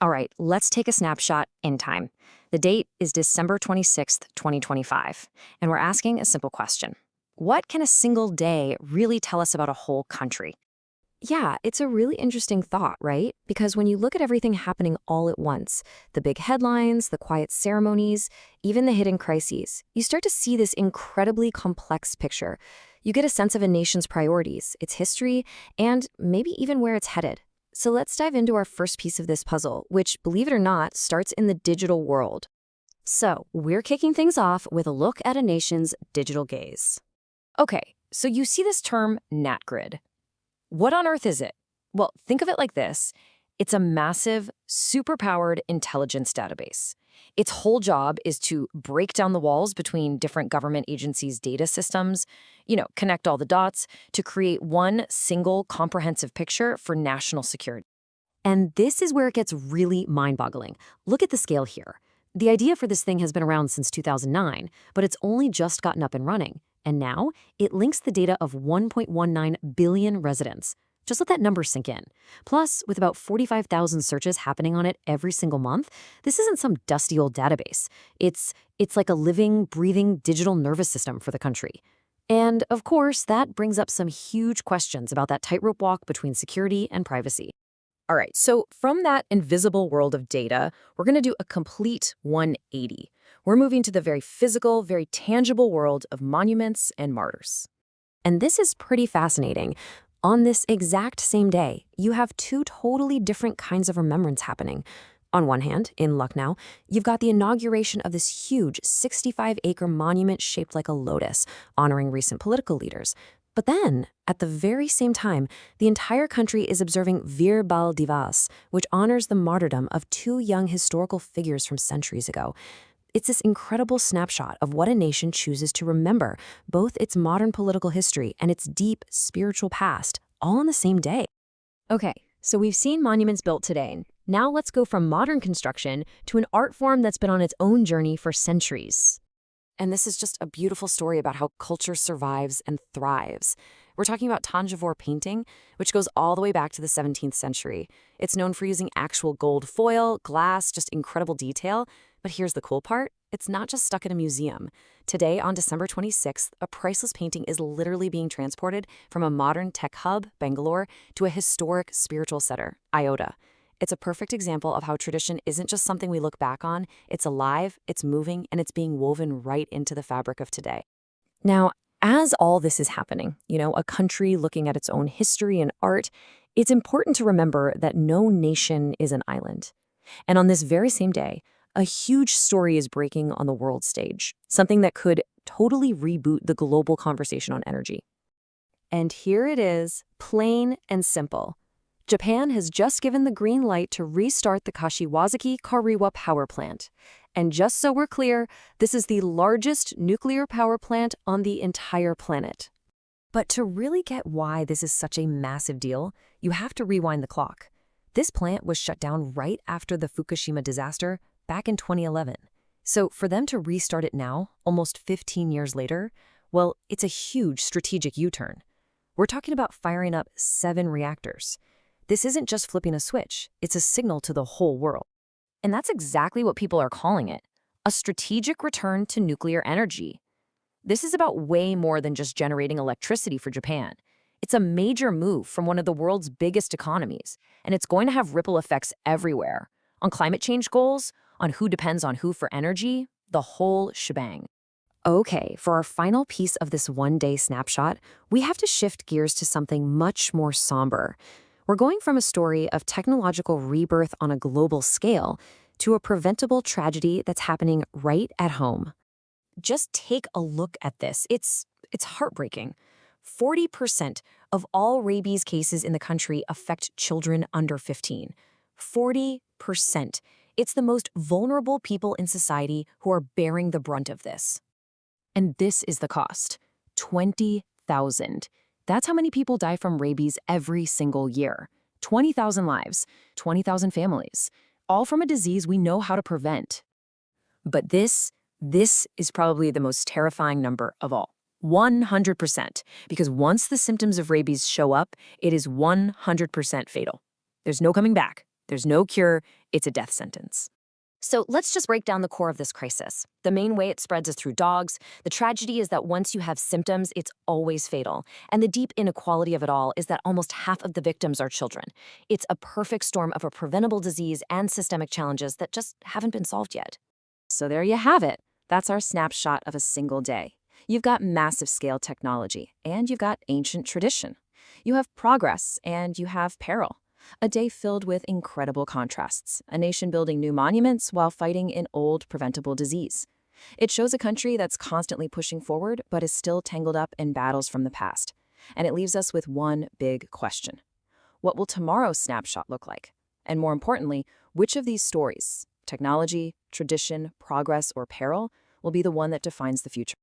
All right, let's take a snapshot in time. The date is December 26th, 2025, and we're asking a simple question. What can a single day really tell us about a whole country? Yeah, it's a really interesting thought, right? Because when you look at everything happening all at once, the big headlines, the quiet ceremonies, even the hidden crises, you start to see this incredibly complex picture. You get a sense of a nation's priorities, its history, and maybe even where it's headed. So let's dive into our first piece of this puzzle, which, believe it or not, starts in the digital world. So we're kicking things off with a look at a nation's digital gaze. Okay, so you see this term NatGrid. What on earth is it? Well, think of it like this. It's a massive, superpowered intelligence database. Its whole job is to break down the walls between different government agencies' data systems, connect all the dots to create one single comprehensive picture for national security. And this is where it gets really mind-boggling. Look at the scale here. The idea for this thing has been around since 2009, but it's only just gotten up and running. And now it links the data of 1.19 billion residents. Just let that number sink in. Plus, with about 45,000 searches happening on it every single month, this isn't some dusty old database. It's like a living, breathing digital nervous system for the country. And of course, that brings up some huge questions about that tightrope walk between security and privacy. All right, so from that invisible world of data, we're going to do a complete 180. We're moving to the very physical, very tangible world of monuments and martyrs. And this is pretty fascinating. On this exact same day, you have two totally different kinds of remembrance happening. On one hand, in Lucknow, you've got the inauguration of this huge 65-acre monument shaped like a lotus, honoring recent political leaders. But then, at the very same time, the entire country is observing 𝗧𝗵𝗲 𝗛𝗶, which honors the martyrdom of two young historical figures from centuries ago. It's this incredible snapshot of what a nation chooses to remember, both its modern political history and its deep spiritual past, all on the same day. Okay, so we've seen monuments built today. Now let's go from modern construction to an art form that's been on its own journey for centuries. And this is just a beautiful story about how culture survives and thrives. We're talking about Tanjore painting, which goes all the way back to the 17th century. It's known for using actual gold foil, glass, just incredible detail. But here's the cool part. It's not just stuck in a museum. Today, on December 26th, a priceless painting is literally being transported from a modern tech hub, Bangalore, to a historic spiritual center, Ayodhya. It's a perfect example of how tradition isn't just something we look back on. It's alive, it's moving, and it's being woven right into the fabric of today. Now, as all this is happening, a country looking at its own history and art, it's important to remember that no nation is an island. And on this very same day, a huge story is breaking on the world stage, something that could totally reboot the global conversation on energy. And here it is, plain and simple. Japan has just given the green light to restart the Kashiwazaki Kariwa power plant. And just so we're clear, this is the largest nuclear power plant on the entire planet. But to really get why this is such a massive deal, you have to rewind the clock. This plant was shut down right after the Fukushima disaster back in 2011. So for them to restart it now, almost 15 years later, well, it's a huge strategic U-turn. We're talking about firing up 7 reactors. This isn't just flipping a switch, it's a signal to the whole world. And that's exactly what people are calling it, a strategic return to nuclear energy. This is about way more than just generating electricity for Japan. It's a major move from one of the world's biggest economies, and it's going to have ripple effects everywhere. On climate change goals, on who depends on who for energy, the whole shebang. Okay, for our final piece of this one-day snapshot, we have to shift gears to something much more somber. We're going from a story of technological rebirth on a global scale to a preventable tragedy that's happening right at home. Just take a look at this. It's heartbreaking. 40% of all rabies cases in the country affect children under 15. 40%. It's the most vulnerable people in society who are bearing the brunt of this. And this is the cost. 20,000. That's how many people die from rabies every single year. 20,000 lives, 20,000 families, all from a disease we know how to prevent. But this is probably the most terrifying number of all. 100%. Because once the symptoms of rabies show up, it is 100% fatal. There's no coming back. There's no cure, it's a death sentence. So let's just break down the core of this crisis. The main way it spreads is through dogs. The tragedy is that once you have symptoms, it's always fatal. And the deep inequality of it all is that almost half of the victims are children. It's a perfect storm of a preventable disease and systemic challenges that just haven't been solved yet. So there you have it. That's our snapshot of a single day. You've got massive scale technology, and you've got ancient tradition. You have progress, and you have peril. A day filled with incredible contrasts, a nation building new monuments while fighting an old preventable disease. It shows a country that's constantly pushing forward but is still tangled up in battles from the past. And it leaves us with one big question. What will tomorrow's snapshot look like? And more importantly, which of these stories, technology, tradition, progress, or peril, will be the one that defines the future?